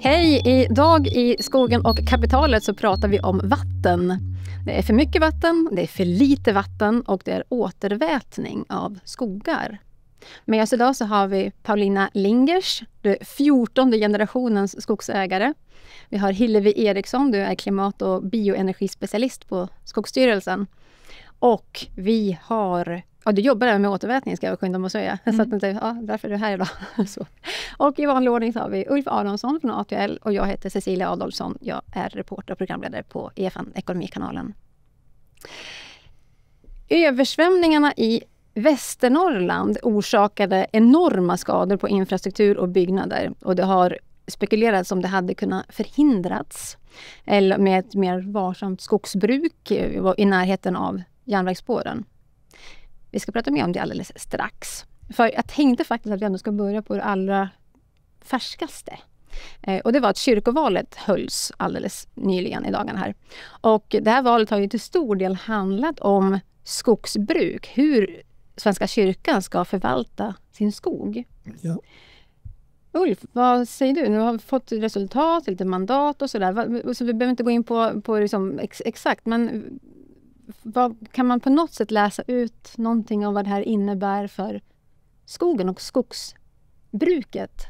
Hej! Idag i Skogen och kapitalet så pratar vi om vatten. Det är för mycket vatten, det är för lite vatten och det är återvätning av skogar. Med oss idag så har vi Paulina Lingers, du är 14:e generationens skogsägare. Vi har Hillevi Eriksson, du är klimat- och bioenergispecialist på Skogsstyrelsen. Och vi har, du jobbar även med återvätning ska jag skynda mig att säga. Så att därför är du här idag. Så. Och i vanlig ordning så har vi Ulf Aronsson från ATL och jag heter Cecilia Adolfsson. Jag är reporter och programledare på EFN Ekonomikanalen. Översvämningarna i Västernorrland orsakade enorma skador på infrastruktur och byggnader. Och det har spekulerats om det hade kunnat förhindrats eller med ett mer varsamt skogsbruk i närheten av järnvägsspåren. Vi ska prata mer om det alldeles strax. För jag tänkte faktiskt att vi ändå ska börja på det allra färskaste. Och det var att kyrkovalet hölls alldeles nyligen i dagarna här. Och det här valet har ju till stor del handlat om skogsbruk. Hur Svenska kyrkan ska förvalta sin skog. Ja. Ulf, vad säger du? Nu har vi fått resultat, lite mandat och sådär. Så vi behöver inte gå in på liksom exakt, men kan man på något sätt läsa ut någonting om vad det här innebär för skogen och skogsbruket?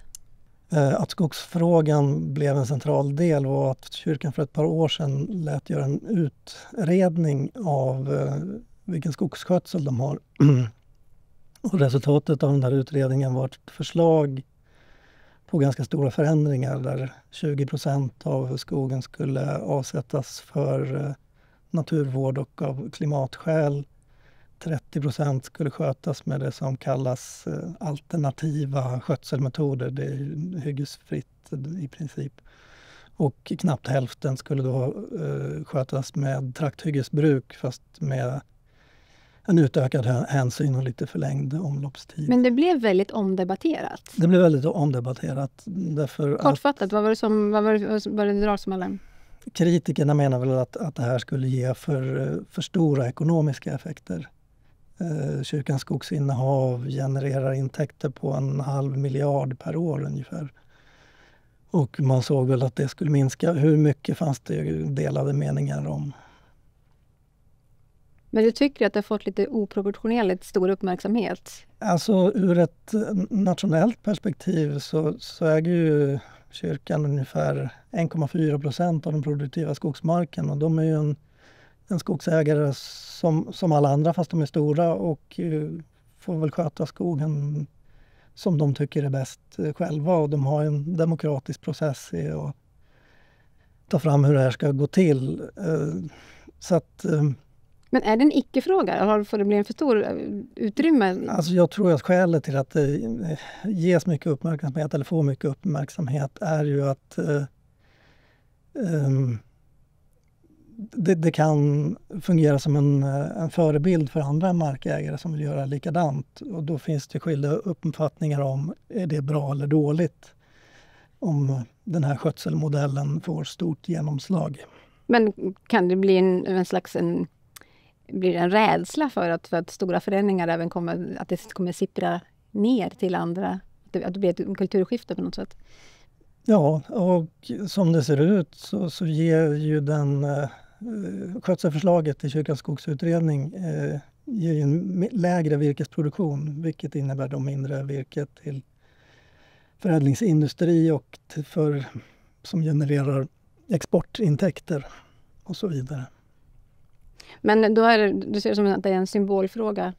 Att skogsfrågan blev en central del var att kyrkan för ett par år sedan lät göra en utredning av vilken skogsskötsel de har. Och resultatet av den här utredningen var ett förslag på ganska stora förändringar där 20% av skogen skulle avsättas för naturvård och av klimatskäl. 30% skulle skötas med det som kallas alternativa skötselmetoder. Det är hyggesfritt i princip. Och knappt hälften skulle då skötas med trakthyggesbruk fast med en utökad hänsyn och lite förlängd omloppstid. Men det blev väldigt omdebatterat. Det blev väldigt omdebatterat. Kortfattat, vad var det dragsmällen? Kritikerna menar väl att det här skulle ge för stora ekonomiska effekter. Kyrkans skogsinnehav genererar intäkter på 1,5 miljard per år ungefär. Och man såg väl att det skulle minska. Hur mycket fanns det delade meningar om. Men du tycker att det har fått lite oproportionerligt stor uppmärksamhet? Alltså ur ett nationellt perspektiv så äger ju kyrkan ungefär 1,4% av den produktiva skogsmarken. Och de är ju en skogsägare som alla andra fast de är stora och får väl sköta skogen som de tycker är bäst själva. Och de har en demokratisk process i att ta fram hur det här ska gå till. Så att... Men är det en icke-fråga? Får det bli en för stor utrymme? Alltså jag tror att skälet till att det ges mycket uppmärksamhet eller får mycket uppmärksamhet är ju att det kan fungera som en förebild för andra markägare som vill göra likadant. Och då finns det skilda uppfattningar om är det bra eller dåligt om den här skötselmodellen får stort genomslag. Men kan det bli blir det en rädsla för att stora förändringar även att det kommer sippra ner till andra, att det blir ett kulturskifte på något sätt? Ja, och som det ser ut så ger ju den skötselförslaget i kyrkans skogsutredning ger ju en lägre virkesproduktion, vilket innebär då mindre virke till förädlingsindustri och som genererar exportintäkter och så vidare. Men då du ser det som att det är en symbolfråga.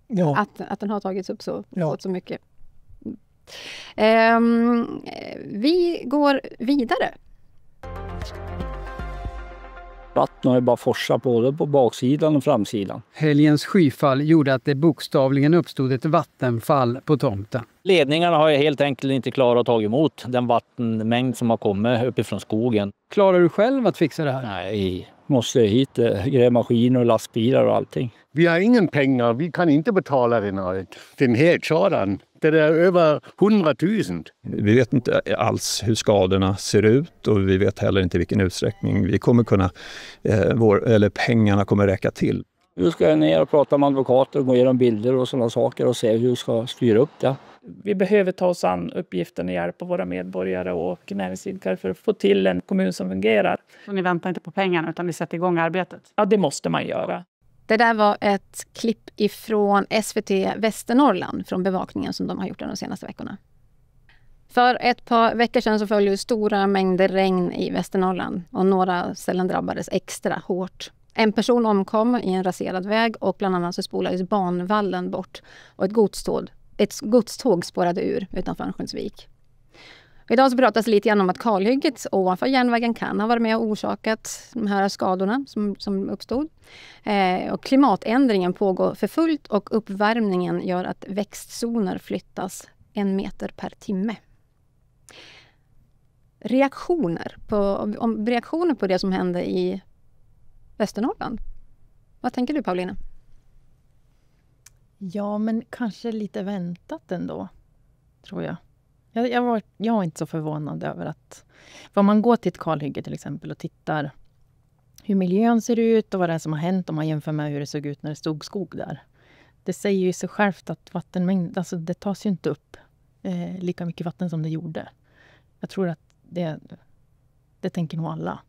Ja. Att den har tagits upp så mycket. Vi går vidare. Vattnet har bara forsat både på baksidan och framsidan. Helgens skyfall gjorde att det bokstavligen uppstod ett vattenfall på tomten. Ledningarna har helt enkelt inte klarat att ta emot den vattenmängd som har kommit uppifrån skogen. Klarar du själv att fixa det här? Nej, måste hit grävmaskiner och lastbilar och allting. Vi har ingen pengar, vi kan inte betala den här köran. Det är över 100 000. Vi vet inte alls hur skadorna ser ut och vi vet heller inte vilken utsträckning vi kommer kunna, pengarna kommer räcka till. Nu ska jag ner och prata med advokater och gå igenom bilder och sådana saker och se hur vi ska styra upp det. Vi behöver ta oss an uppgiften och hjälpa våra medborgare och näringsidkare för att få till en kommun som fungerar. Så ni väntar inte på pengarna utan ni sätter igång arbetet? Ja, det måste man göra. Det där var ett klipp ifrån SVT Västernorrland från bevakningen som de har gjort de senaste veckorna. För ett par veckor sedan så följde stora mängder regn i Västernorrland och några ställen drabbades extra hårt. En person omkom i en raserad väg och bland annat så spolades banvallen bort och ett godståg spårade ur utanför Örnsköldsvik. Idag så pratas lite grann om att kalhygget ovanför järnvägen kan ha varit med och orsakat de här skadorna som uppstod. Och klimatändringen pågår för fullt och uppvärmningen gör att växtzoner flyttas 1 meter per timme. Reaktioner på det som hände i Västernorrland. Vad tänker du, Paulina? Ja, men kanske lite väntat ändå, tror jag. Jag var inte så förvånad över att... Om man går till ett kalhygge till exempel och tittar hur miljön ser ut och vad det är som har hänt om man jämför med hur det såg ut när det stod skog där. Det säger ju sig självt att vattenmängd, alltså det tas ju inte upp lika mycket vatten som det gjorde. Jag tror att det tänker nog alla.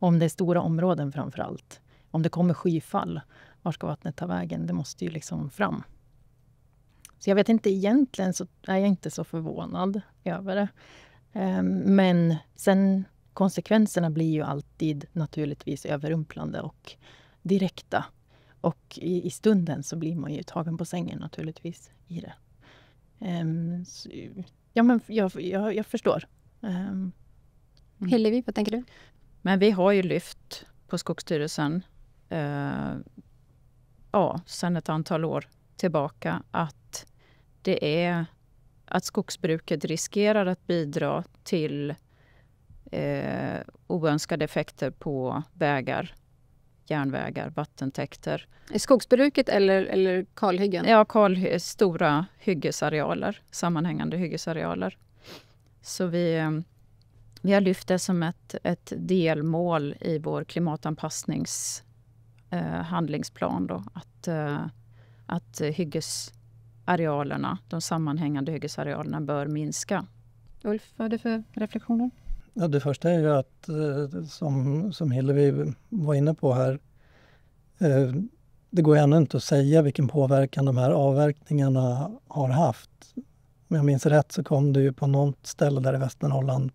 Om det är stora områden framför allt. Om det kommer skyfall, var ska vattnet ta vägen? Det måste ju liksom fram. Så jag vet inte, egentligen så är jag inte så förvånad över det. Men sen konsekvenserna blir ju alltid naturligtvis överrumplande och direkta. Och i stunden så blir man ju tagen på sängen naturligtvis i det. Ja, men jag förstår. Hillevi, vad tänker du? Men vi har ju lyft på Skogsstyrelsen sedan ett antal år tillbaka att det är att skogsbruket riskerar att bidra till oönskade effekter på vägar, järnvägar, vattentäkter. Skogsbruket eller kalhyggen? Ja, stora hyggesarealer, sammanhängande hyggesarealer. Så vi har lyft det som ett delmål i vår klimatanpassningshandlingsplan då, att hyggesarealerna, de sammanhängande hyggesarealerna bör minska. Ulf, vad är det för reflektioner? Ja, det första är ju att, som Hillevi var inne på här, det går ännu inte att säga vilken påverkan de här avverkningarna har haft. Om jag minns rätt så kom det ju på något ställe där i Västernorrland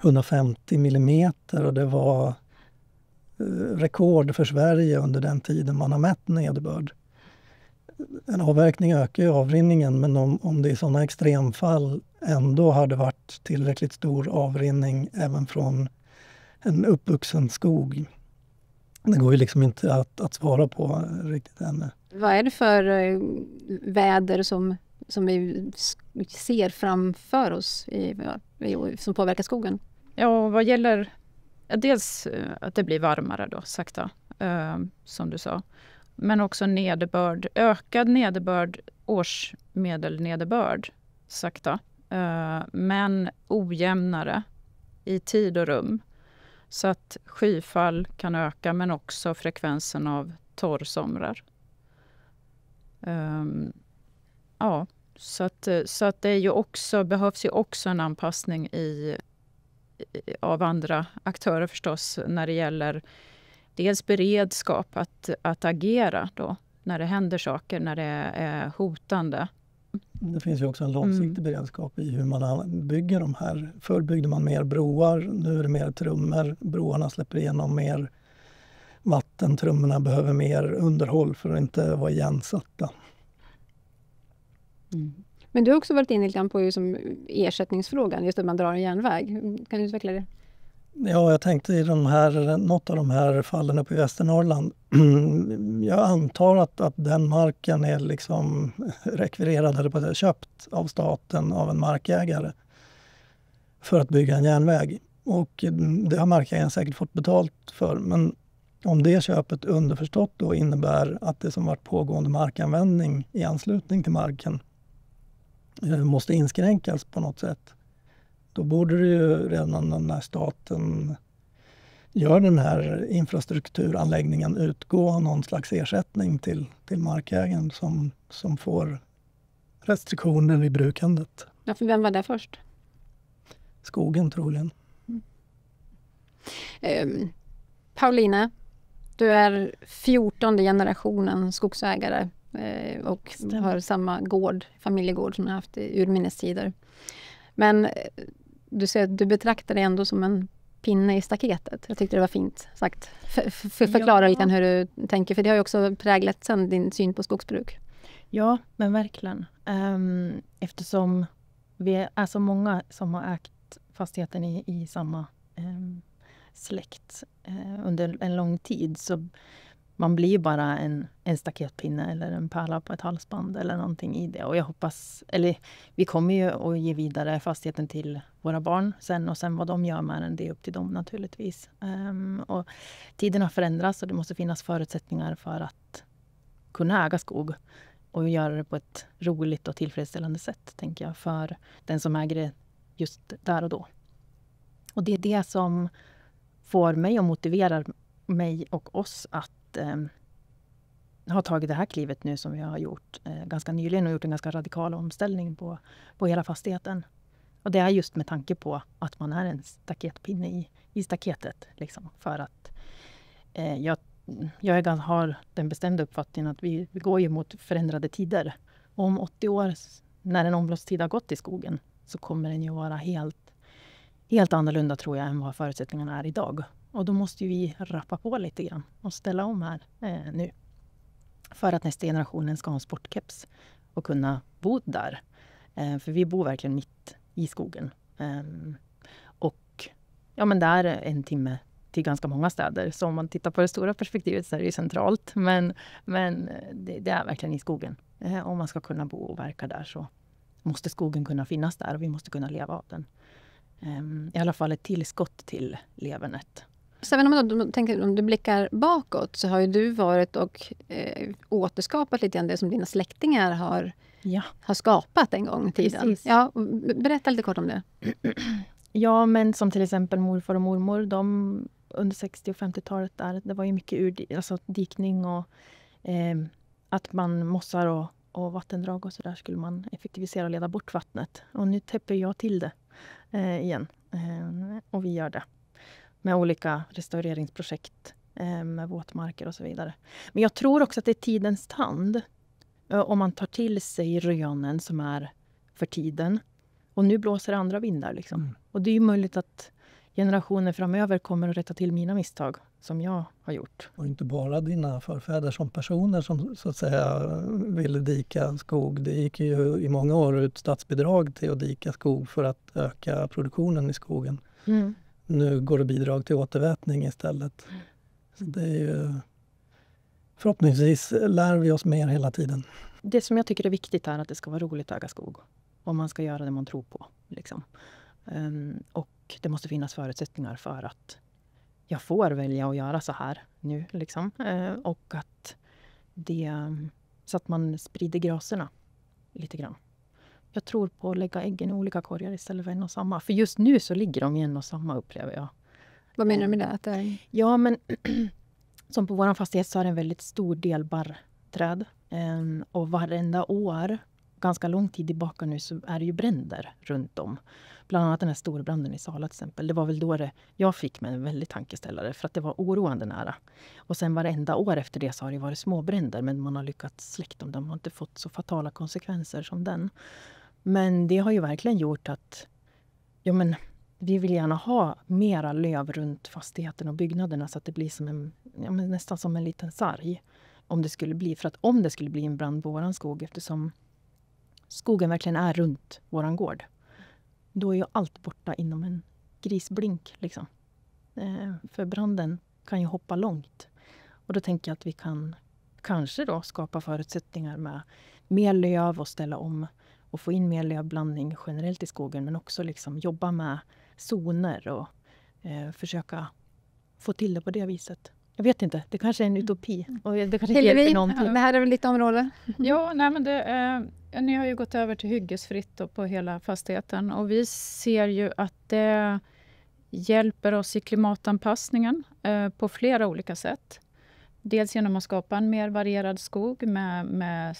150 millimeter och det var rekord för Sverige under den tiden man har mätt nederbörd. En avverkning ökar ju avrinningen, men om det i sådana extremfall ändå hade varit tillräckligt stor avrinning även från en uppvuxen skog. Det går ju liksom inte att svara på riktigt ännu. Vad är det för väder som vi ser framför oss som påverkar skogen? Ja, vad gäller dels att det blir varmare då, sakta, som du sa. Men också nederbörd, ökad nederbörd, årsmedelnederbörd, sakta. Men ojämnare i tid och rum. Så att skyfall kan öka, men också frekvensen av torrsomrar. Så att det är ju också, behövs ju också en anpassning av andra aktörer förstås när det gäller dels beredskap att agera då när det händer saker, när det är hotande. Det finns ju också en långsiktig beredskap i hur man bygger de här. Förr byggde man mer broar, nu är det mer trummor. Broarna släpper igenom mer vatten, trummorna behöver mer underhåll för att inte vara igensatta. Men du har också varit inne lite grann på som ersättningsfrågan, just att man drar en järnväg. Kan du utveckla det? Ja, jag tänkte i något av de här fallen uppe i Västernorrland. Jag antar att den marken är liksom rekvirerad eller köpt av staten av en markägare för att bygga en järnväg. Och det har markägaren säkert fått betalt för. Men om det köpet underförstått då innebär att det som varit pågående markanvändning i anslutning till marken måste inskränkas på något sätt. Då borde det ju redan när staten Gör den här infrastrukturanläggningen utgå någon slags ersättning till markägaren som får restriktioner i brukandet? Ja, för vem var det först? Skogen troligen. Pauline, du är 14:e generationen skogsägare och har samma familjegård som du har haft i urminnes tider. Men du säger att du betraktar det ändå som en pinne i staketet. Jag tyckte det var fint sagt. Förklara lite hur du tänker, för det har ju också präglat sen din syn på skogsbruk. Ja, men verkligen. Eftersom vi är så många som har ägt fastigheten i samma släkt under en lång tid, så man blir bara en staketpinne eller en pärla på ett halsband eller någonting i det. Och jag hoppas, eller vi kommer ju att ge vidare fastigheten till våra barn sen, och sen vad de gör med den, det är upp till dem naturligtvis. Och tiderna förändras och det måste finnas förutsättningar för att kunna äga skog och göra det på ett roligt och tillfredsställande sätt, tänker jag, för den som äger det just där och då. Och det är det som får mig och motiverar mig och oss att ha tagit det här klivet nu som vi har gjort ganska nyligen och gjort en ganska radikal omställning på hela fastigheten. Och det är just med tanke på att man är en staketpinne i staketet. Liksom, för att jag har den bestämda uppfattningen att vi går ju mot förändrade tider. Och om 80 år, när en omloppstid har gått i skogen, så kommer den ju vara helt annorlunda, tror jag, än vad förutsättningarna är idag. Och då måste ju vi rappa på lite grann och ställa om här nu. För att nästa generationen ska ha en sportkeps och kunna bo där. För vi bor verkligen mitt i skogen. Och ja, men det är 1 timme till ganska många städer. Så om man tittar på det stora perspektivet så är det ju centralt. Men det är verkligen i skogen. Om man ska kunna bo och verka där så måste skogen kunna finnas där och vi måste kunna leva av den. I alla fall ett tillskott till levernet. Så även om du blickar bakåt så har ju du varit och återskapat lite grann det som dina släktingar har skapat en gång i tiden. Precis. Ja, berätta lite kort om det. Ja, men som till exempel morfar och mormor, de under 60- och 50-talet där, det var ju mycket dikning och att man mossar och vattendrag och så där skulle man effektivisera och leda bort vattnet. Och nu täpper jag till det igen. Och vi gör det med olika restaureringsprojekt med våtmarker och så vidare. Men jag tror också att det är tidens tand om man tar till sig rönen som är för tiden. Och nu blåser andra vindar liksom. Och det är ju möjligt att generationer framöver kommer att rätta till mina misstag som jag har gjort. Och inte bara dina förfäder som personer som så att säga ville dika skog. Det gick ju i många år ut statsbidrag till att dika skog för att öka produktionen i skogen. Mm. Nu går det bidrag till återvätning istället. Så det är ju, förhoppningsvis lär vi oss mer hela tiden. Det som jag tycker är viktigt är att det ska vara roligt att äga skog. Och man ska göra det man tror på. Liksom. Och det måste finnas förutsättningar för att jag får välja att göra så här nu. Liksom. Och att så att man sprider graserna lite grann. Jag tror på att lägga äggen i olika korgar istället för en och samma. För just nu så ligger de i en och samma, upplever jag. Vad menar du med det? Att det är... Ja, men som på vår fastighet så är det en väldigt stor del barrträd. Och varenda år, ganska lång tid tillbaka nu, så är det ju bränder runt om. Bland annat den här stora branden i Sala till exempel. Det var väl då jag fick mig en väldigt tankeställare för att det var oroande nära. Och sen varenda år efter det så har det varit små bränder, men man har lyckats släcka dem. De har inte fått så fatala konsekvenser som den. Men det har ju verkligen gjort att vi vill gärna ha mera löv runt fastigheten och byggnaderna så att det blir som nästan som en liten sarg. Om det skulle bli en brand på våran skog, eftersom skogen verkligen är runt våran gård. Då är ju allt borta inom en grisblink. Liksom. För branden kan ju hoppa långt. Och då tänker jag att vi kan kanske då skapa förutsättningar med mer löv och ställa om och få in mer lövblandning generellt i skogen. Men också liksom jobba med zoner och försöka få till det på det viset. Jag vet inte, det kanske är en utopi. Och det kanske Hillevi, någonting. det här är väl lite område? Ja, nej, men ni har ju gått över till hyggesfritt på hela fastigheten. Och vi ser ju att det hjälper oss i klimatanpassningen på flera olika sätt. Dels genom att skapa en mer varierad skog med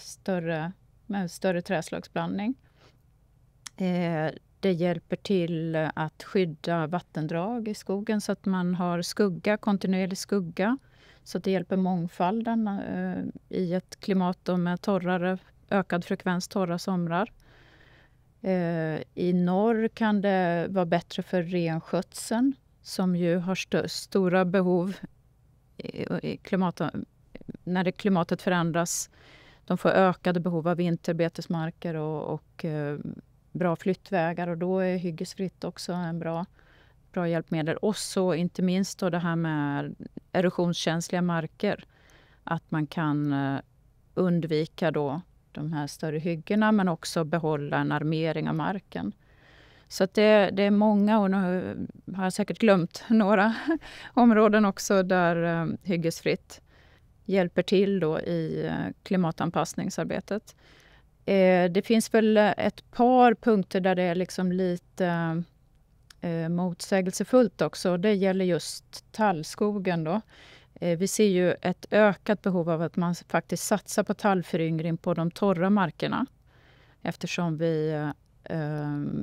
större träslagsblandning. Det hjälper till att skydda vattendrag i skogen så att man har skugga, kontinuerlig skugga. Så att det hjälper mångfalden i ett klimat då med ökad frekvens torra somrar. I norr kan det vara bättre för renskötseln som ju har stora behov när klimatet förändras. De får ökade behov av vinterbetesmarker och bra flyttvägar, och då är hyggesfritt också en bra hjälpmedel. Och så inte minst då det här med erosionskänsliga marker. Att man kan undvika då de här större hyggena, men också behålla en armering av marken. Så att det är många, och nu har jag säkert glömt några områden också där hyggesfritt hjälper till då i klimatanpassningsarbetet. Det finns väl ett par punkter där det är liksom lite motsägelsefullt också. Det gäller just tallskogen då. Vi ser ju ett ökat behov av att man faktiskt satsar på tallföryngring på de torra markerna. Eftersom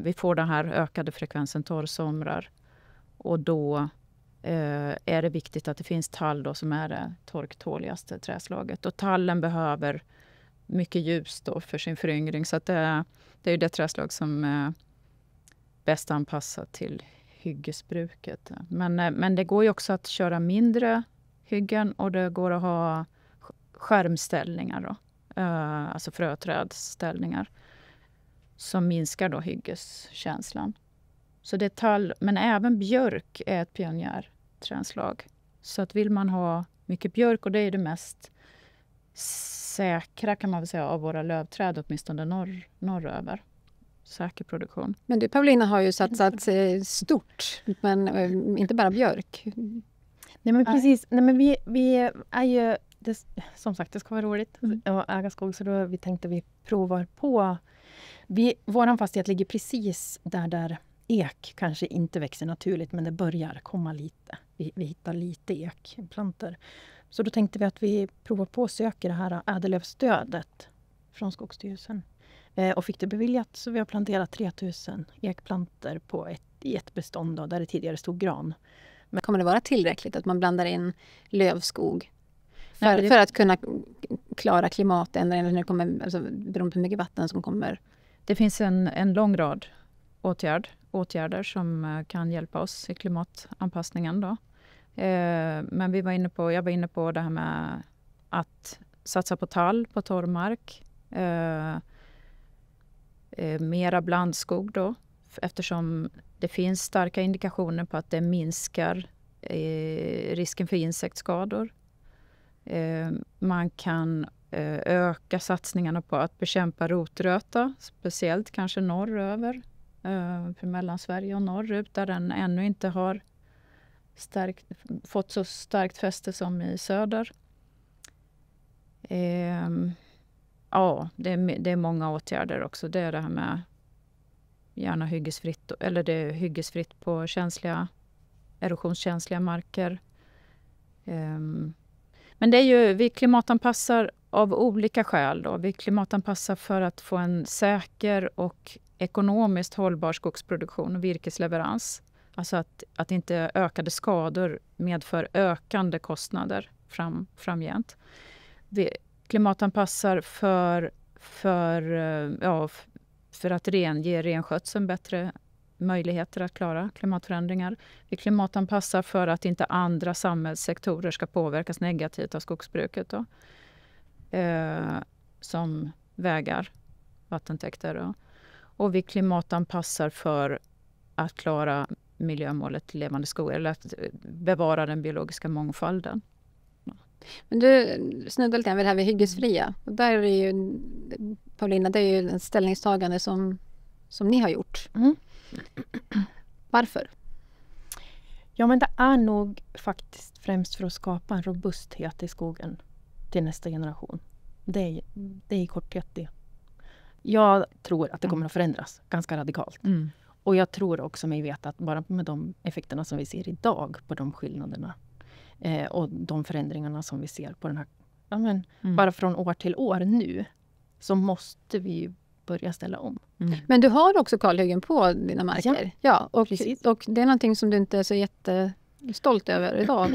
vi får den här ökade frekvensen torrsomrar. Och då är det viktigt att det finns tall då, som är det torktåligaste träslaget. Och tallen behöver mycket ljus då för sin föryngring. Så att det är ju det träslag som är bäst anpassat till hyggesbruket. Men det går ju också att köra mindre hyggen, och det går att ha skärmställningar då. Alltså fröträdställningar som minskar då hyggeskänslan. Så det är tall, men även björk är ett pionjärträdslag. Så att vill man ha mycket björk, och det är det mest säkra kan man väl säga av våra lövträd, åtminstone norröver. Säker produktion. Men du Paulina har ju satsat stort, men inte bara björk. Nej men precis, nej, men vi är ju, som sagt det ska vara roligt att äga skog, så då vi tänkte vi provar på. Våran fastighet ligger precis där ek kanske inte växer naturligt, men det börjar komma lite. Vi hittar lite ekplantor. Så då tänkte vi att vi provar på att söka det här ädellövsstödet från Skogsstyrelsen. Och fick det beviljat, så vi har planterat 3000 ekplantor i ett bestånd då, där det tidigare stod gran. Men kommer det vara tillräckligt att man blandar in lövskog för att kunna klara klimatändringen när det kommer, alltså, beroende på hur mycket vatten som kommer? Det finns en lång rad åtgärder som kan hjälpa oss i klimatanpassningen då. Men jag var inne på det här med att satsa på tall på torrmark. Mera blandskog då, eftersom det finns starka indikationer på att det minskar risken för insektsskador. Man kan öka satsningarna på att bekämpa rotröta, speciellt kanske norröver, för Mellansverige och norrut, där den ännu inte har fått så starkt fäste som i söder. Ja, det är många åtgärder också. Det är det här med gärna hyggesfritt, eller det är hyggesfritt på erosionskänsliga marker. Men det är ju, vi klimatanpassar av olika skäl då. Vi klimatanpassar för att få en säker och ekonomiskt hållbar skogsproduktion och virkesleverans. Alltså att inte ökade skador medför ökande kostnader framgent. Vi klimatanpassar för att ge renskötseln bättre möjligheter att klara klimatförändringar. Vi klimatanpassar för att inte andra samhällssektorer ska påverkas negativt av skogsbruket då. Som vägar, vattentäkter då. Och vi klimatanpassar för att klara miljömålet levande skog, eller att bevara den biologiska mångfalden. Men du snuddade lite vid det här med hyggesfria. Och där är ju, Paulina, det är ju en ställningstagande som ni har gjort. Mm. Varför? Ja, men det är nog faktiskt främst för att skapa en robusthet i skogen till nästa generation. Det är i korthet det. Jag tror att det kommer att förändras ganska radikalt. Och jag tror också mig veta att bara med de effekterna som vi ser idag på de skillnaderna och de förändringarna som vi ser på den här, bara från år till år nu, så måste vi börja ställa om. Men du har också kalhyggen på dina marker. Ja, och det är någonting som du inte är så jättestolt över idag.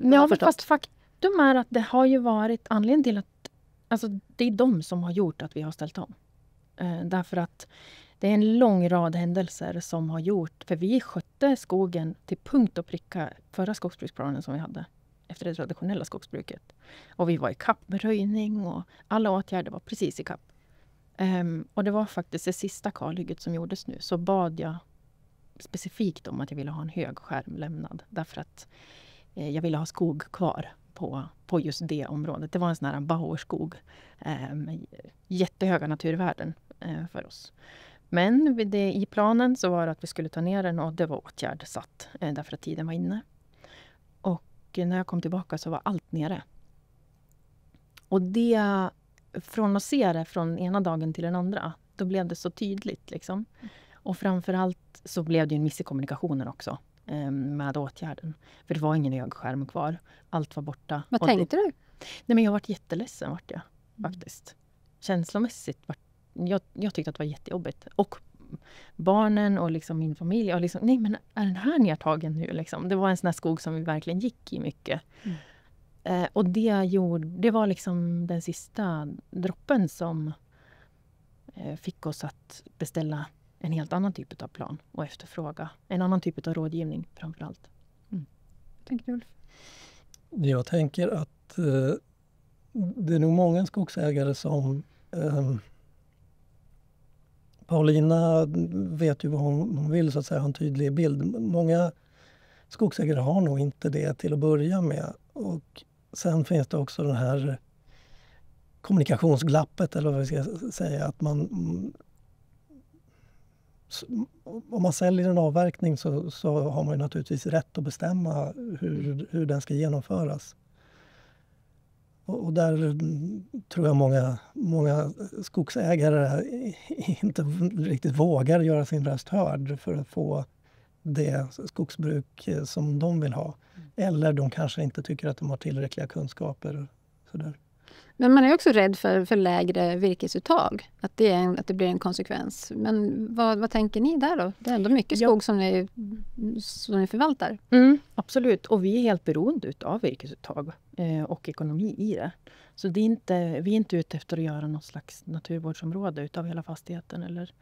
Ja, fast faktum är att det har ju varit anledningen till att det är de som har gjort att vi har ställt om. Därför att det är en lång rad händelser som har gjort, för vi skötte skogen till punkt och pricka förra skogsbruksplanen som vi hade efter det traditionella skogsbruket. Och vi var i kapp med röjning och alla åtgärder var precis i kapp. Och det var faktiskt det sista kalhygget som gjordes nu, så bad jag specifikt om att jag ville ha en hög skärm lämnad. Därför att jag ville ha skog kvar på just det området. Det var en sån här Bauerskog med jättehöga naturvärden för oss. Men i planen så var det att vi skulle ta ner den och det var åtgärdsatt därför att tiden var inne. Och när jag kom tillbaka så var allt nere. Och det, från att se det från ena dagen till den andra, då blev det så tydligt liksom. Och framförallt så blev det en miss i kommunikationen också med åtgärden. För det var ingen högskärm kvar. Allt var borta. Vad tänkte du? Nej, men jag var jätteledsen faktiskt. Känslomässigt jag tyckte att det var jättejobbigt. Och barnen och liksom min familj. Och liksom, nej, men är den här nedtagen nu? Liksom? Det var en sån här skog som vi verkligen gick i mycket. Och det var liksom den sista droppen som fick oss att beställa en helt annan typ av plan och efterfråga. En annan typ av rådgivning framförallt. Tänker Ulf? Jag tänker att det är nog många skogsägare som Paulina vet ju vad hon vill, så att säga, ha en tydlig bild. Många skogsägare har nog inte det till att börja med. Och sen finns det också den här kommunikationsglappet, eller vad vi ska säga, att om man säljer en avverkning så har man ju naturligtvis rätt att bestämma hur den ska genomföras. Och där tror jag många skogsägare inte riktigt vågar göra sin röst hörd för att få det skogsbruk som de vill ha. Eller de kanske inte tycker att de har tillräckliga kunskaper. Sådär. Men man är också rädd för lägre virkesuttag. Att det blir en konsekvens. Men vad tänker ni där då? Det är ändå mycket skog som ni förvaltar. Absolut. Och vi är helt beroende av virkesuttag och ekonomi i det. Så vi är inte ute efter att göra något slags naturvårdsområde utav hela fastigheten. Eller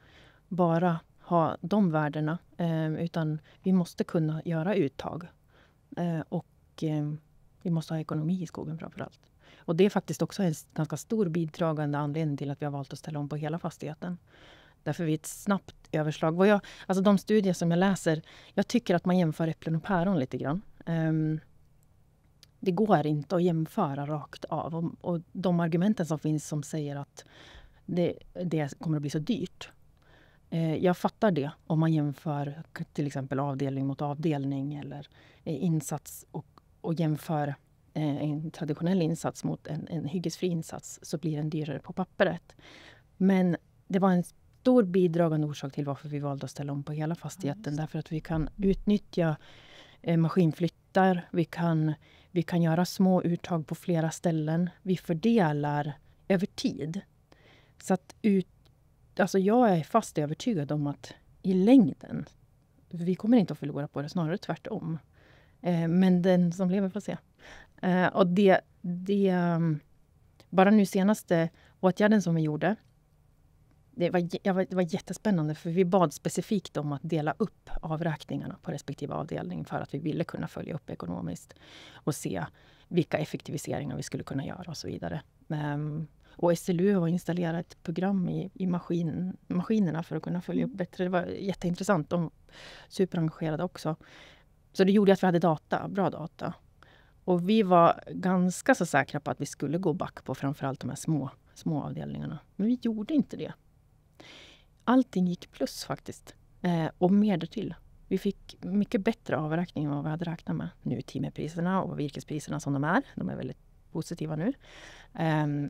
bara ha de värdena. Utan vi måste kunna göra uttag. Och vi måste ha ekonomi i skogen framförallt. Och det är faktiskt också en ganska stor bidragande anledning till att vi har valt att ställa om på hela fastigheten. Därför vi ett snabbt överslag. De studier som jag läser, jag tycker att man jämför äpplen och päron lite grann. Det går inte att jämföra rakt av. Och de argumenten som finns som säger att det kommer att bli så dyrt. Jag fattar det om man jämför till exempel avdelning mot avdelning eller insats och jämför en traditionell insats mot en hyggesfri insats, så blir den dyrare på pappret. Men det var en stor bidragande orsak till varför vi valde att ställa om på hela fastigheten. Därför att vi kan utnyttja maskinflyttar, vi kan göra små uttag på flera ställen. Vi fördelar över tid. Så att jag är fast övertygad om att i längden, vi kommer inte att förlora på det, snarare tvärtom. Men den som lever får se. Och det bara nu senaste åtgärden som vi gjorde, det var jättespännande, för vi bad specifikt om att dela upp avräkningarna på respektive avdelning för att vi ville kunna följa upp ekonomiskt och se vilka effektiviseringar vi skulle kunna göra och så vidare. Och SLU har installerat ett program i maskinerna för att kunna följa upp bättre. Det var jätteintressant. De superengagerade också. Så det gjorde att vi hade bra data. Och vi var ganska så säkra på att vi skulle gå back på framförallt de här små avdelningarna. Men vi gjorde inte det. Allting gick plus faktiskt. Och mer därtill. Vi fick mycket bättre avräkning än vad vi hade räknat med. Nu timmerpriserna och virkespriserna som de är väldigt positiva nu.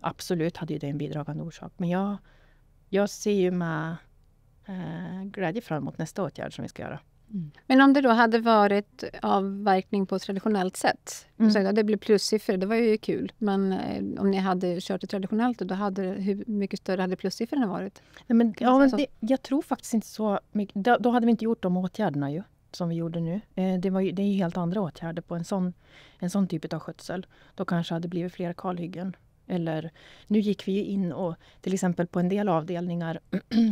Absolut hade ju det en bidragande orsak. Men jag ser ju med glädje fram emot nästa åtgärd som vi ska göra. Men om det då hade varit avverkning på ett traditionellt sätt, så det blev plussiffror, det var ju kul. Men om ni hade kört det traditionellt, då hur mycket större hade plussiffrorna varit? Nej, men, jag tror faktiskt inte så mycket. Då hade vi inte gjort de åtgärderna ju, som vi gjorde nu. Det är ju helt andra åtgärder på en sån typ av skötsel. Då kanske hade blivit fler kalhyggen. Eller nu gick vi ju in och till exempel på en del avdelningar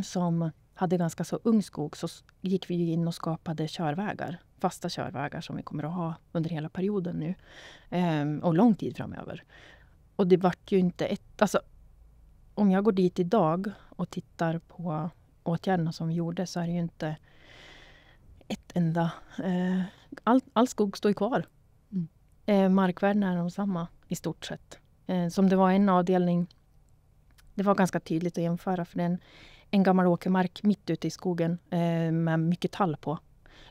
som hade ganska så ung skog, så gick vi ju in och skapade körvägar. Fasta körvägar som vi kommer att ha under hela perioden nu. Och lång tid framöver. Och det vart ju inte alltså, om jag går dit idag och tittar på åtgärderna som vi gjorde, så är det ju inte ett enda. All skog står ju kvar. Markvärdena är de samma i stort sett. Som det var en avdelning, det var ganska tydligt att jämföra, för en gammal åkermark mitt ute i skogen med mycket tall på.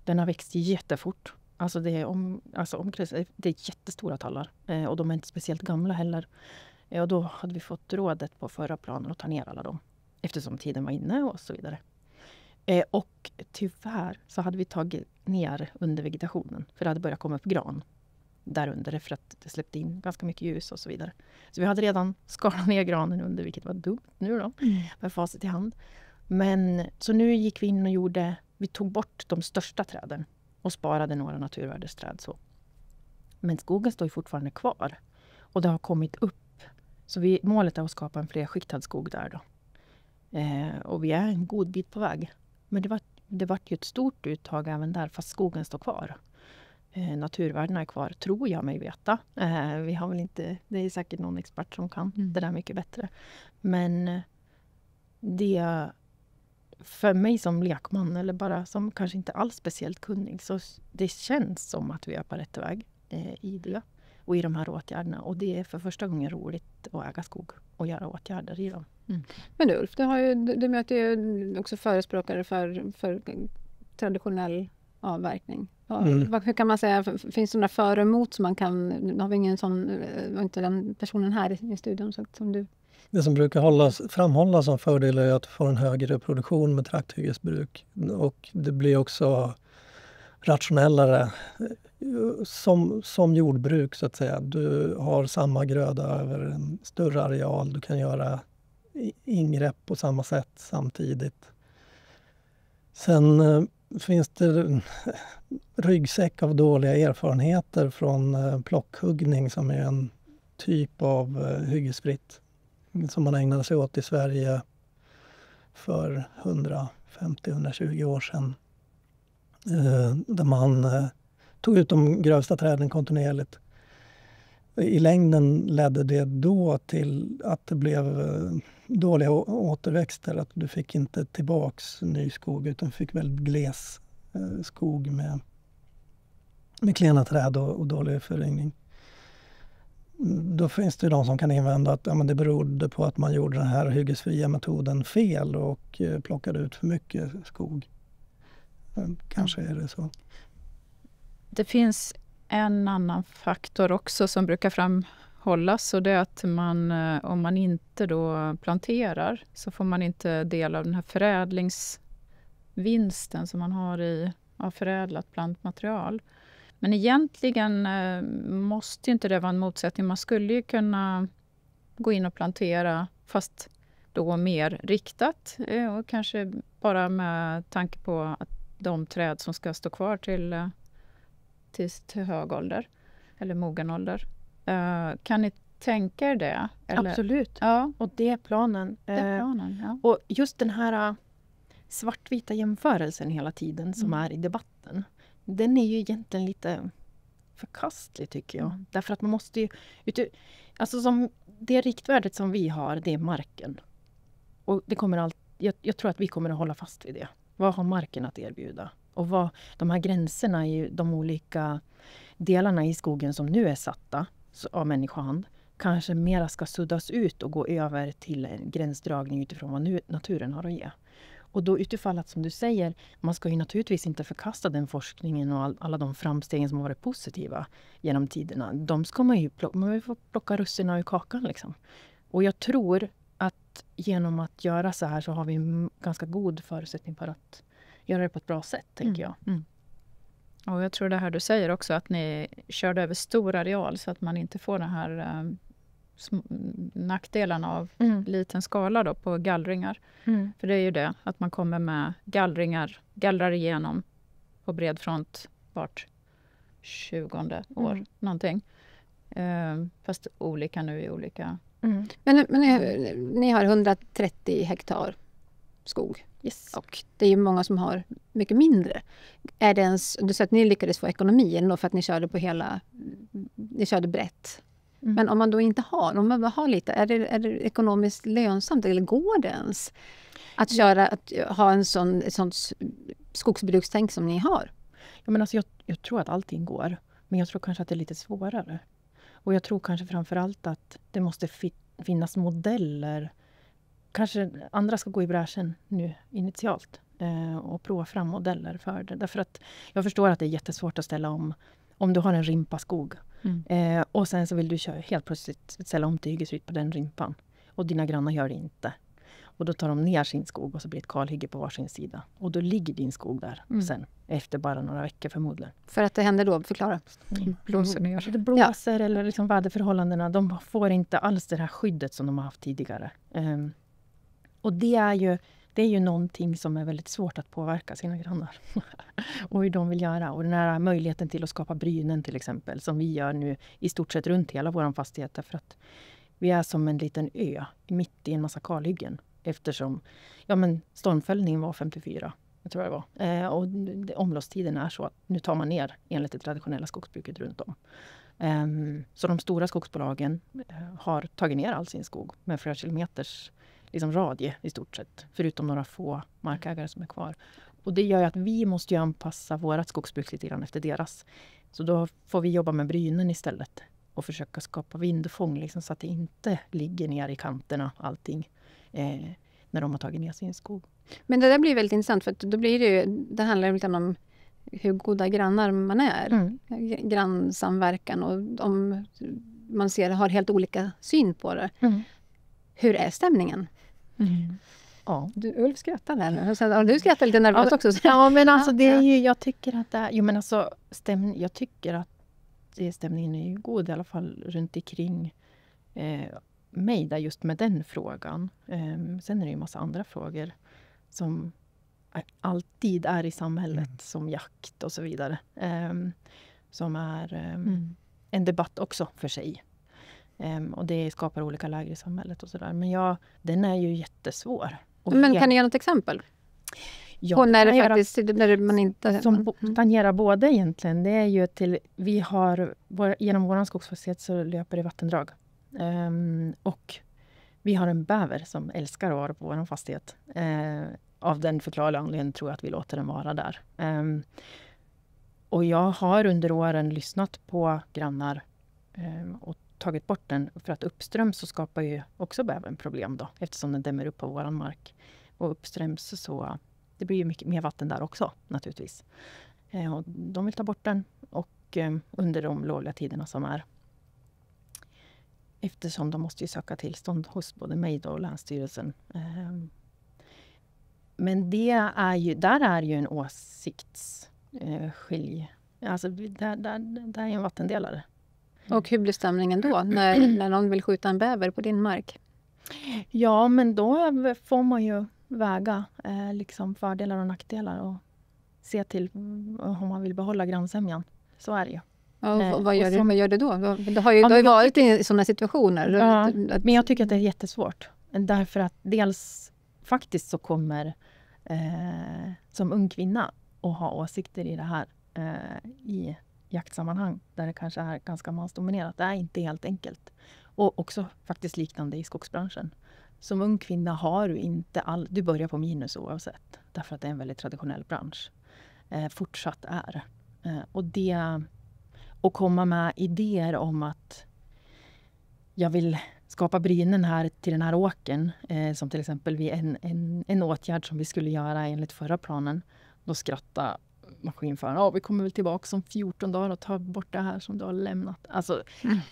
Den har växt jättefort. Alltså det är jättestora tallar. Och de är inte speciellt gamla heller. Och då hade vi fått rådet på förra planen att ta ner alla dem. Eftersom tiden var inne och så vidare. Och tyvärr så hade vi tagit ner under vegetationen. För det hade börjat komma upp gran där under, för att det släppte in ganska mycket ljus och så vidare. Så vi hade redan skalat ner granen under, vilket var dumt nu då, med facit i hand. Men så nu gick vi in och vi tog bort de största träden och sparade några naturvärdesträd så. Men skogen står ju fortfarande kvar och det har kommit upp. Så målet är att skapa en flerskiktad skog där då. Och vi är en god bit på väg. Men det var ju ett stort uttag även där, fast skogen står kvar. Naturvärdena är kvar, tror jag mig veta. Vi har väl inte, det är säkert någon expert som kan det där mycket bättre. Men det, för mig som lekman, eller bara som kanske inte alls speciellt kunnig, så det känns som att vi är på rätt väg i det och i de här åtgärderna. Och det är för första gången roligt att äga skog och göra åtgärder i dem. Men du Ulf, du möter ju också förespråkare för traditionell avverkning. Hur kan man säga, finns det några för och emot som man kan, har vi ingen sån, var inte den personen här i studion som du? Det som brukar framhållas som fördel är att få en högre produktion med trakthyggesbruk, och det blir också rationellare som jordbruk så att säga. Du har samma gröda över en större areal, du kan göra ingrepp på samma sätt samtidigt. Sen finns det ryggsäck av dåliga erfarenheter från plockhuggning, som är en typ av hyggesfritt som man ägnade sig åt i Sverige för 150-120 år sedan. Där man tog ut de grövsta träden kontinuerligt. I längden ledde det då till att det blev dåliga återväxter. Att du fick inte tillbaks ny skog, utan fick väldigt gles skog med klena träd och dålig föryngring. Då finns det de som kan invända att men det berodde på att man gjorde den här hyggesfria metoden fel och plockade ut för mycket skog. Kanske är det så. Det finns en annan faktor också som brukar framhållas, och det är att om man inte då planterar, så får man inte del av den här förädlingsvinsten som man har i förädlat plantmaterial. Men egentligen måste inte det vara en motsättning. Man skulle ju kunna gå in och plantera, fast då mer riktat, och kanske bara med tanke på att de träd som ska stå kvar till hög ålder eller mogen ålder. Kan ni tänka er det? Eller? Absolut. Ja. Och det är planen. Ja. Och just den här svartvita jämförelsen hela tiden som är i debatten, den är ju egentligen lite förkastlig, tycker jag. Därför att man måste ju... Alltså som det riktvärdet som vi har, det är marken. Och det kommer jag tror att vi kommer att hålla fast vid det. Vad har marken att erbjuda? Och vad de här gränserna i de olika delarna i skogen som nu är satta av människohand kanske mera ska suddas ut och gå över till en gränsdragning utifrån vad naturen har att ge. Och då utifall att, som du säger, man ska ju naturligtvis inte förkasta den forskningen och alla de framstegen som har varit positiva genom tiderna. De ska man ju få plocka russina ur kakan liksom. Och jag tror att genom att göra så här så har vi en ganska god förutsättning för att göra det på ett bra sätt, tänker jag. Och jag tror det här du säger också, att ni körde över stor areal så att man inte får den här nackdelarna av liten skala då på gallringar. För det är ju det, att man kommer med gallrar igenom på bred front vart 20:e år någonting. Fast olika nu i olika... Men ni har 130 hektar skog. Yes. Och det är ju många som har mycket mindre. Är det ens, du säger att ni lyckades få ekonomi ändå för att ni körde på ni körde brett. Men om man då inte har, om man bara har lite, är det ekonomiskt lönsamt eller går det ens att ha ett sånt skogsbrukstänk som ni har? Ja, men alltså jag tror att allting går, men jag tror kanske att det är lite svårare. Och jag tror kanske framförallt att det måste finnas modeller. Kanske andra ska gå i bräschen nu initialt och prova fram modeller för det. Därför att jag förstår att det är jättesvårt att ställa om du har en rimpa skog. Och sen så vill du helt plötsligt ställa om till hyggesfritt på den rimpan. Och dina grannar gör det inte. Och då tar de ner sin skog och så blir ett kalhygge på varsin sida. Och då ligger din skog där sen, efter bara några veckor förmodligen. För att det händer då, förklara. Blåser ner. Det blåser eller liksom väderförhållandena, de får inte alls det här skyddet som de har haft tidigare. Och det är ju någonting som är väldigt svårt att påverka sina grannar. Och hur de vill göra. Och den här möjligheten till att skapa brynen till exempel, som vi gör nu i stort sett runt hela vår fastighet. Därför att vi är som en liten ö mitt i en massa kalhyggen. Eftersom stormfällningen var 54, jag tror det var. Och omloppstiden är så att nu tar man ner enligt det traditionella skogsbruket runt om. Så de stora skogsbolagen har tagit ner all sin skog med flera kilometers radie i stort sett. Förutom några få markägare som är kvar. Och det gör ju att vi måste anpassa vårt skogsbruk lite grann efter deras. Så då får vi jobba med brynen istället. Och försöka skapa vindfång så att det inte ligger ner i kanterna allting. När de har tagit ner sin skog. Men det där blir väldigt intressant, för att då blir det handlar lite om hur goda grannar man är. Grannsamverkan, och om man har helt olika syn på det. Hur är stämningen? Ja. Ulf skrattar där nu. Du skrattar lite nervöst också. Ja, men alltså det är ju, jag tycker att det är, jag tycker att stämningen är ju god i alla fall runt omkring mig där, just med den frågan. Sen är det ju en massa andra frågor som alltid är i samhället, som jakt och så vidare. Som är en debatt också för sig. Och det skapar olika läger i samhället och sådär. Men den är ju jättesvår. Men kan ni ge något exempel? Ja, på när det faktiskt när man inte... Som tangerar både egentligen. Det är ju vi har, genom vår skogsfastighet så löper det vattendrag. Och vi har en bäver som älskar att vara på vår fastighet. Av den förklarliga anledningen tror jag att vi låter den vara där. Och jag har under åren lyssnat på grannar och tagit bort den. För att uppströms så skapar ju också bävern problem då. Eftersom den dämmer upp på våran mark. Och uppströms så det blir ju mycket mer vatten där också naturligtvis. Och de vill ta bort den. Och under de lovliga tiderna som är. Eftersom de måste ju söka tillstånd hos både mig och Länsstyrelsen. Men där är ju en åsiktsskilj. Alltså där är en vattendelare. Och hur blir stämningen då när någon vill skjuta en bäver på din mark? Ja, men då får man ju väga fördelar och nackdelar och se till om man vill behålla grannsämjan. Så är det ju. Ja, vad gör du då? Det har ju varit i sådana situationer. Ja, men jag tycker att det är jättesvårt. Därför att dels faktiskt så kommer som ung kvinna att ha åsikter i det här i jaktsammanhang där det kanske är ganska mansdominerat. Det är inte helt enkelt. Och också faktiskt liknande i skogsbranschen. Som ung kvinna har du inte du börjar på minus oavsett. Därför att det är en väldigt traditionell bransch. Fortsatt är. Och komma med idéer om att jag vill skapa brynen här till den här åken. Som till exempel vid en åtgärd som vi skulle göra enligt förra planen. Då skrattade maskinföraren. Vi kommer väl tillbaka om 14 dagar och tar bort det här som du har lämnat. Alltså,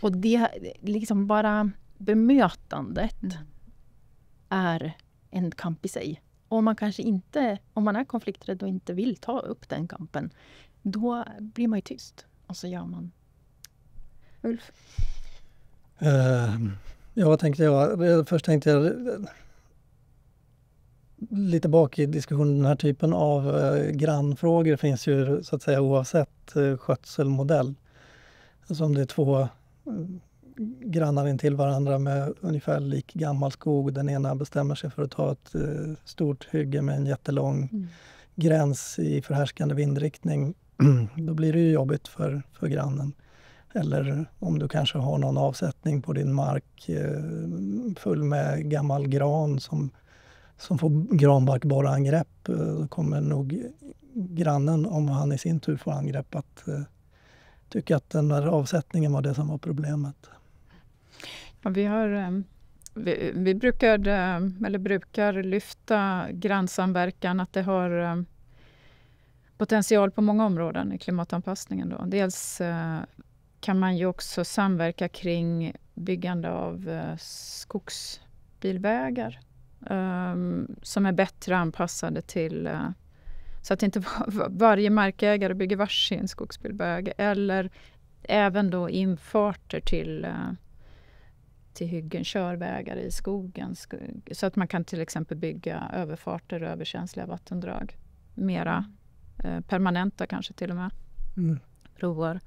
och det liksom bara bemötandet är en kamp i sig. Och man kanske inte, om man är konflikträdd och inte vill ta upp den kampen, då blir man ju tyst. Och så gör man. Ulf? Vad tänkte jag? Först tänkte jag lite bak i diskussionen. Den här typen av grannfrågor finns ju så att säga oavsett skötselmodell. Alltså om det är två grannar in till varandra med ungefär lik gammal skog. Den ena bestämmer sig för att ta ett stort hygge med en jättelång gräns i förhärskande vindriktning. Då blir det ju jobbigt för grannen. Eller om du kanske har någon avsättning på din mark full med gammal gran som får granbarkborreangrepp. Då kommer nog grannen, om han i sin tur får angrepp, att tycka att den där avsättningen var det som var problemet. Ja, vi brukar lyfta grannsamverkan, att det har potential på många områden i klimatanpassningen. Då. Dels kan man ju också samverka kring byggande av skogsbilvägar som är bättre anpassade till så att inte varje markägare bygger varsin skogsbilväg, eller även då infarter till hyggen, körvägar i skogen, så att man kan till exempel bygga överfarter över känsliga vattendrag. Mera permanenta kanske till och med. Broar.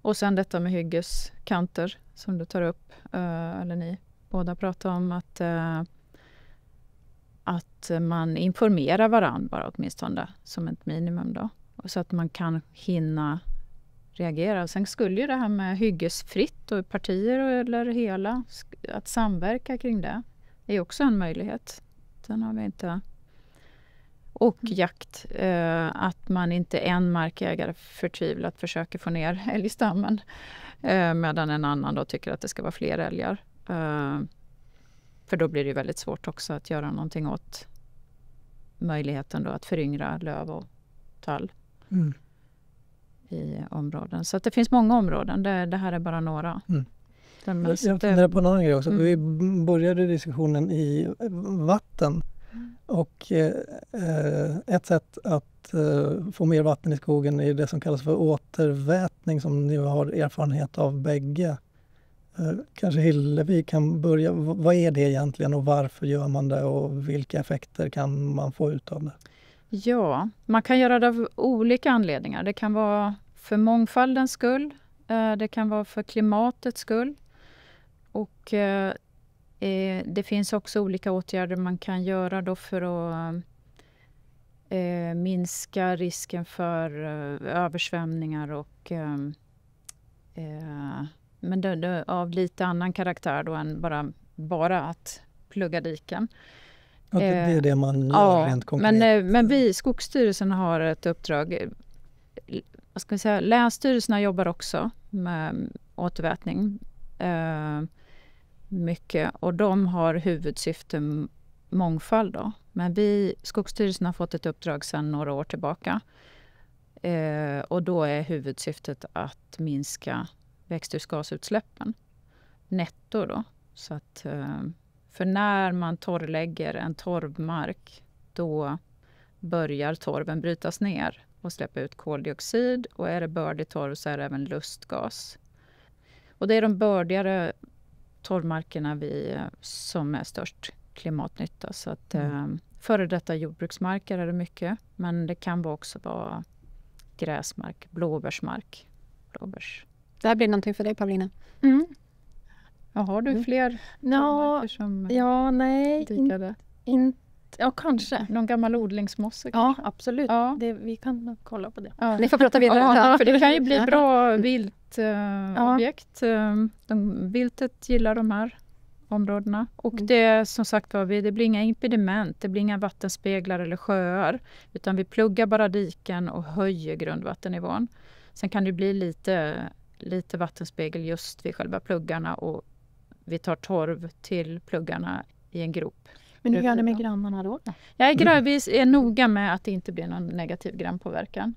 Och sen detta med hyggeskanter som du tar upp, eller ni båda pratar om, att man informerar varandra bara åtminstone som ett minimum då. Så att man kan hinna reagera. Sen skulle ju det här med hyggesfritt och partier eller hela, att samverka kring det är också en möjlighet. Den har vi inte. Och jakt, att man inte en markägare förtvivlat försöker få ner älgstammen medan en annan då tycker att det ska vara fler älgar. För då blir det väldigt svårt också att göra någonting åt möjligheten då att föryngra löv och tall i områden. Så att det finns många områden, det här är bara några. Jag funderar på en annan grej också. Vi började diskussionen i vatten. Och ett sätt att få mer vatten i skogen är det som kallas för återvätning, som ni har erfarenhet av bägge. Kanske Hillevi kan börja. Vad är det egentligen och varför gör man det och vilka effekter kan man få ut av det? Ja, man kan göra det av olika anledningar. Det kan vara för mångfaldens skull. Det kan vara för klimatets skull. Och det finns också olika åtgärder man kan göra då för att minska risken för översvämningar och men det av lite annan karaktär då än bara att plugga diken. Ja, det är det man gör rent konkret. Men vi, Skogsstyrelsen, har ett uppdrag. Vad ska jag säga, länsstyrelserna jobbar också med återvätning mycket, och de har huvudsyfte mångfald då. Men Skogsstyrelsen har fått ett uppdrag sedan några år tillbaka. Och då är huvudsyftet att minska växthusgasutsläppen netto då. Så att, för när man torrlägger en torvmark, då börjar torven brytas ner och släppa ut koldioxid, och är det bördig torv så är det även lustgas. Och det är de bördigare torvmarkerna som är störst klimatnytta. Så att före detta jordbruksmarker är det mycket, men det kan också vara gräsmark, blåbärsmark. Det här blir någonting för dig, Paulina. Ja, har du fler torvmarker som dikade? Ja, kanske. Någon gammal odlingsmosse? Ja, absolut. Ja. Vi kan kolla på det. Ja. Ni får prata vidare. Ja, för det kan ju bli bra viltobjekt. Viltet gillar de här områdena. Och det, som sagt var, det blir inga impediment, det blir inga vattenspeglar eller sjöar. Utan vi pluggar bara diken och höjer grundvattennivån. Sen kan det bli lite vattenspegel just vid själva pluggarna, och vi tar torv till pluggarna i en grop. Men hur gör ni med grannarna då? Vi är noga med att det inte blir någon negativ grannpåverkan.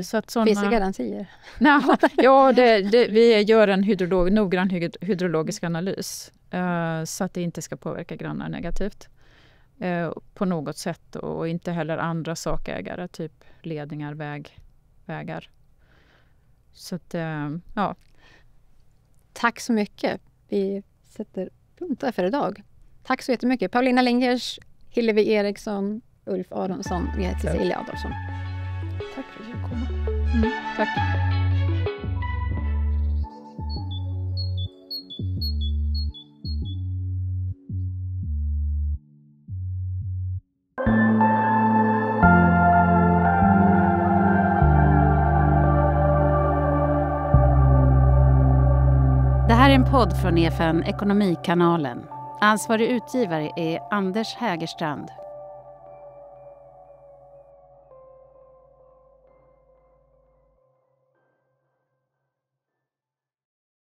Så att Finns det garantier? Vi gör en noggrann hydrologisk analys. så att det inte ska påverka grannar negativt på något sätt, och inte heller andra sakägare, typ ledningar, vägar. Så att, ja. Tack så mycket. Vi sätter punkt för idag. Tack så jättemycket. Paulina Lingers, Hillevi Eriksson, Ulf Aronsson och Cecilia Adolfsson. Tack för att du kom. Tack. Det här är en podd från EFN Ekonomikanalen. Ansvarig utgivare är Anders Hägerstrand.